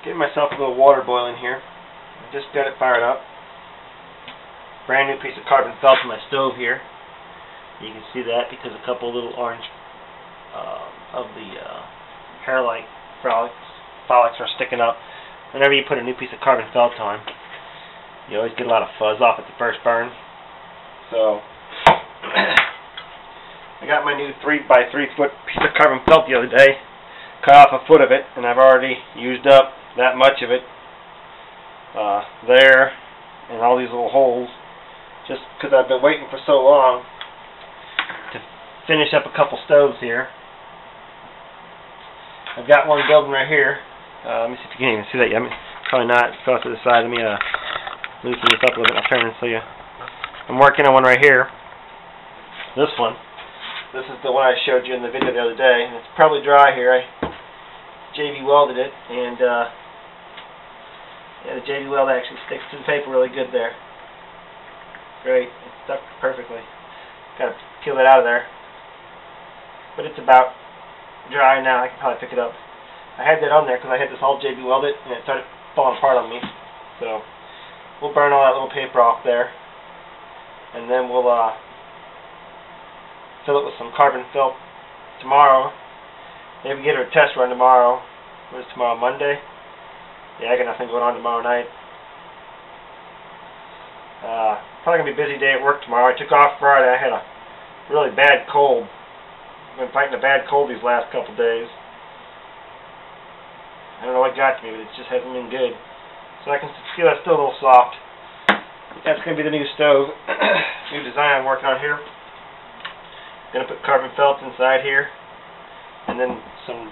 Getting myself a little water boiling here. I just got it fired up. Brand new piece of carbon felt in my stove here. You can see that because a couple little orange of the hair-like follicles are sticking up. Whenever you put a new piece of carbon felt on, you always get a lot of fuzz off at the first burn. So I got my new 3x3 foot piece of carbon felt the other day. Cut off a foot of it, and I've already used up that much of it there, and all these little holes, just because I've been waiting for so long to finish up a couple stoves here. I've got one building right here. Let me see if you can even see that yet. Probably not. It's off to the side. Let me loosen this up a little bit. I'll turn it so you. I'm working on one right here. This one. This is the one I showed you in the video the other day, and it's probably dry here. I JV welded it, and yeah, the JV weld actually sticks to the paper really good there. Great, it stuck perfectly. Gotta peel that out of there, but it's about dry now. I can probably pick it up. I had that on there because I had this all JV welded, and it started falling apart on me. So we'll burn all that little paper off there, and then we'll fill it with some carbon felt tomorrow. Maybe get her a test run tomorrow. What is tomorrow, Monday? Yeah, I got nothing going on tomorrow night. Probably going to be a busy day at work tomorrow. I took off Friday. I had a really bad cold. I've been fighting a bad cold these last couple days. I don't know what got to me, but it just hasn't been good. So I can feel it's still a little soft. That's going to be the new stove. New design I'm working on here. Going to put carbon felt inside here, and then some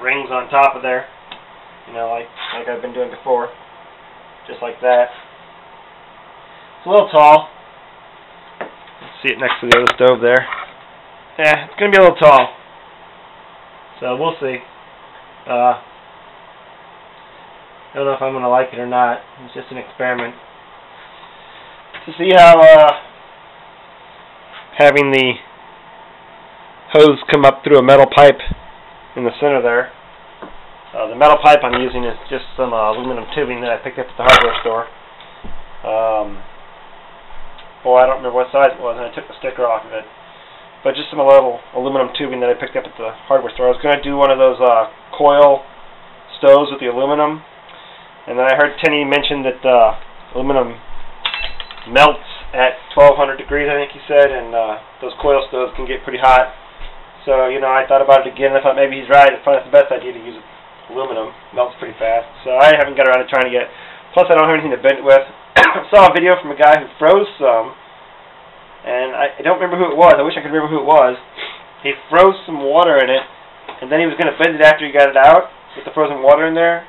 rings on top of there, you know, like I've been doing before, just like that. It's a little tall. Let's see it next to the other stove there. Yeah, it's going to be a little tall. So we'll see. I don't know if I'm going to like it or not. It's just an experiment to see how having the hose come up through a metal pipe in the center there. The metal pipe I'm using is just some aluminum tubing that I picked up at the hardware store. Well, I don't remember what size it was, and I took the sticker off of it. But just some little aluminum tubing that I picked up at the hardware store. I was going to do one of those coil stoves with the aluminum, and then I heard Tenny mention that aluminum melts at 1200 degrees, I think he said, and those coil stoves can get pretty hot. So, you know, I thought about it again, and I thought maybe he's right. It's probably the best idea to use aluminum. It melts pretty fast. So I haven't got around to trying to get. Plus, I don't have anything to bend it with. I saw a video from a guy who froze some, and I don't remember who it was. I wish I could remember who it was. He froze some water in it, and then he was going to bend it after he got it out with the frozen water in there,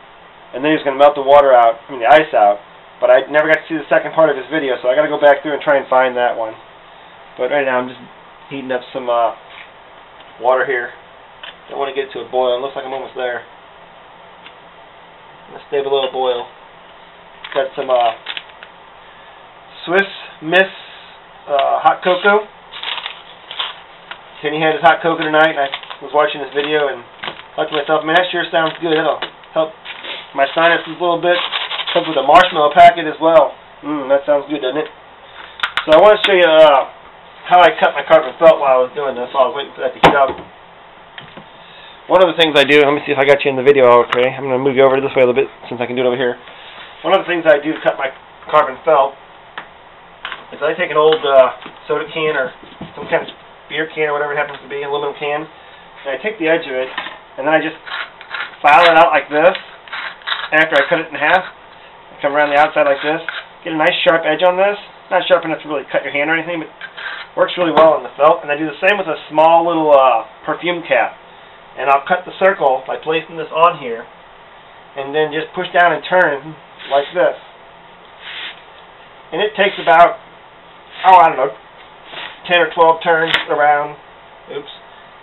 and then he was going to melt the water out, I mean the ice out. But I never got to see the second part of his video, so I got to go back through and try and find that one. But right now I'm just heating up some water here. Don't want to get it to a boil. It looks like I'm almost there. I'm going to stay below a boil. Got some Swiss Miss hot cocoa. Kenny had his hot cocoa tonight, and I was watching this video and thought to myself, man, that sure sounds good. It'll help my sinuses a little bit. Comes with a marshmallow packet as well. That sounds good, doesn't it? So I want to show you how I cut my carbon felt while I was doing this, while I was waiting for that to heat up. One of the things I do, let me see if I got you in the video okay. I'm going to move you over this way a little bit since I can do it over here. One of the things I do to cut my carbon felt is I take an old soda can or some kind of beer can or whatever it happens to be, aluminum can, and I take the edge of it, and then I just file it out like this after I cut it in half. I come around the outside like this, get a nice sharp edge on this. Not sharp enough to really cut your hand or anything, but works really well in the felt. And I do the same with a small little perfume cap. And I'll cut the circle by placing this on here, and then just push down and turn like this. And it takes about, I don't know, 10 or 12 turns around. Oops,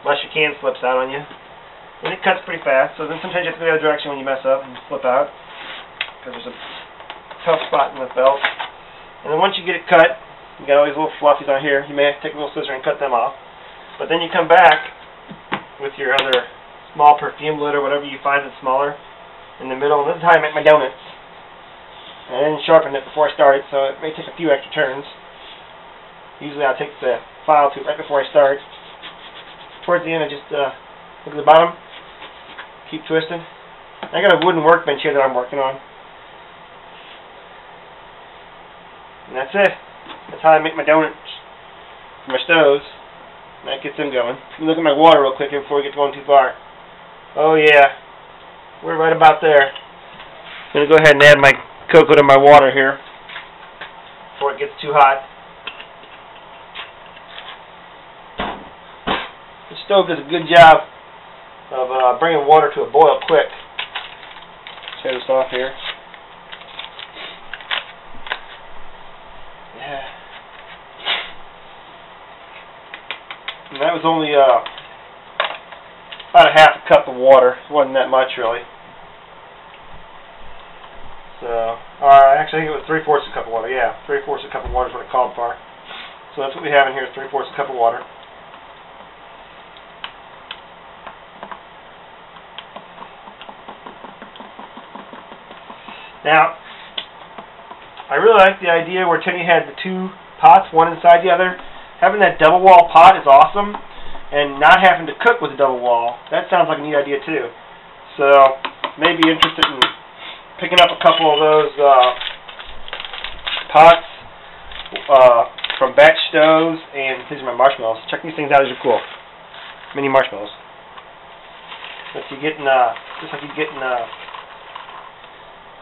unless your can slips out on you. And it cuts pretty fast, so then sometimes you have to go the other direction when you mess up and flip out, because there's a tough spot in the felt. And then once you get it cut, you got all these little fluffies on here. You may have to take a little scissor and cut them off. But then you come back with your other small perfume lid or whatever you find that's smaller, in the middle. And this is how I make my donuts. And I didn't sharpen it before I started, so it may take a few extra turns. Usually I'll take the file to it right before I start. Towards the end, I just look at the bottom, keep twisting. I got a wooden workbench here that I'm working on. And that's it. That's how I make my donuts for my stoves. And that gets them going. Let me look at my water real quick before we get going too far. Oh yeah, we're right about there. I'm going to go ahead and add my cocoa to my water here before it gets too hot. The stove does a good job of bringing water to a boil quick. Shut this off here. Yeah. And that was only about a half a cup of water. It wasn't that much really. So, actually I think it was 3/4 a cup of water. Yeah, 3/4 a cup of water is what it called for. So that's what we have in here, is 3/4 a cup of water. Now, I really like the idea where Teddy had the two pots, one inside the other. Having that double wall pot is awesome, and not having to cook with a double wall. That sounds like a neat idea too. So, maybe interested in picking up a couple of those pots from batch stoves, and these are my marshmallows. Check these things out, these are cool. Mini marshmallows. Just like you get in,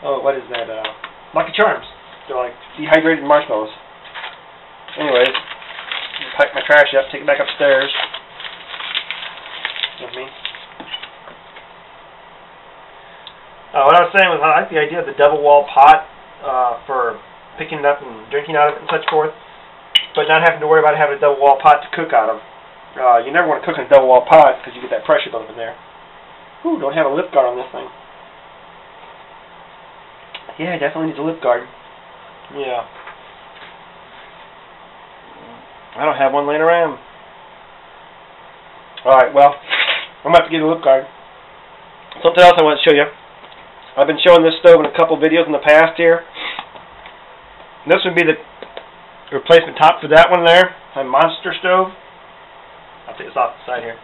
oh, what is that? Lucky Charms. They're like dehydrated marshmallows. Anyways, pipe my trash up, take it back upstairs. With me. What I was saying was I like the idea of the double wall pot for picking it up and drinking out of it and such forth, but not having to worry about having a double wall pot to cook out of. You never want to cook in a double wall pot because you get that pressure buildup in there. Ooh, don't have a lip guard on this thing. Yeah, it definitely needs a lip guard. Yeah. I don't have one laying around. Alright, well, I'm going to have to get a lip guard. Something else I want to show you. I've been showing this stove in a couple videos in the past here. This would be the replacement top for that one there, my monster stove. I'll take this off the side here.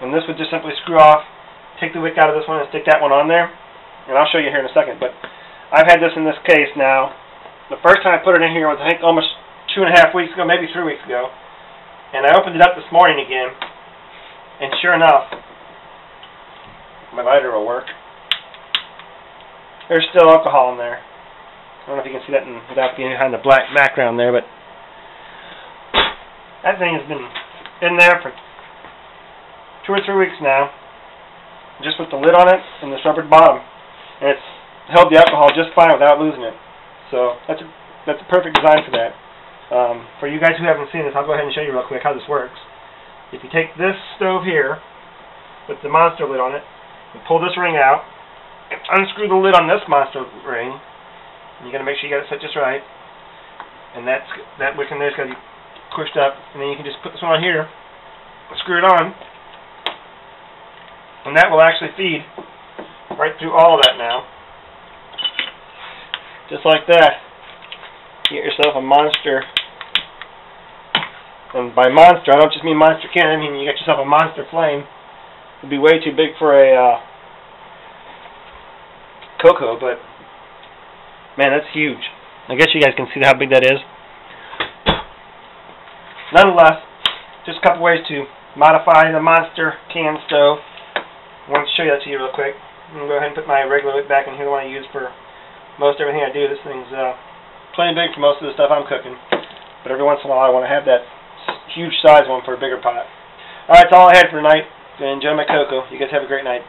And this would just simply screw off, take the wick out of this one and stick that one on there. And I'll show you here in a second, but I've had this in this case now. The first time I put it in here was, I think, almost 2.5 weeks ago, maybe 3 weeks ago. And I opened it up this morning again, and sure enough, my lighter will work. There's still alcohol in there. I don't know if you can see that without being behind the black background there, but that thing has been in there for 2 or 3 weeks now, just with the lid on it and this rubber bottom. And it's held the alcohol just fine without losing it. So that's a perfect design for that. For you guys who haven't seen this, I'll go ahead and show you real quick how this works. If you take this stove here with the monster lid on it, and pull this ring out, and unscrew the lid on this monster ring, and you got to make sure you got it set just right. And that wick in there's got to be pushed up, and then you can just put this one on here, screw it on, and that will actually feed right through all of that now. Just like that. You get yourself a monster. And by monster, I don't just mean monster can, I mean you got yourself a monster flame. It'd be way too big for a cocoa, but man, that's huge. I guess you guys can see how big that is. Nonetheless, just a couple ways to modify the monster can stove. I wanted to show you that to you real quick. I'm going to go ahead and put my regular wick back in here, the one I use for most everything I do. This thing's plenty big for most of the stuff I'm cooking, but every once in a while I want to have that huge size one for a bigger pot. Alright, that's all I had for tonight. Enjoy my cocoa. You guys have a great night.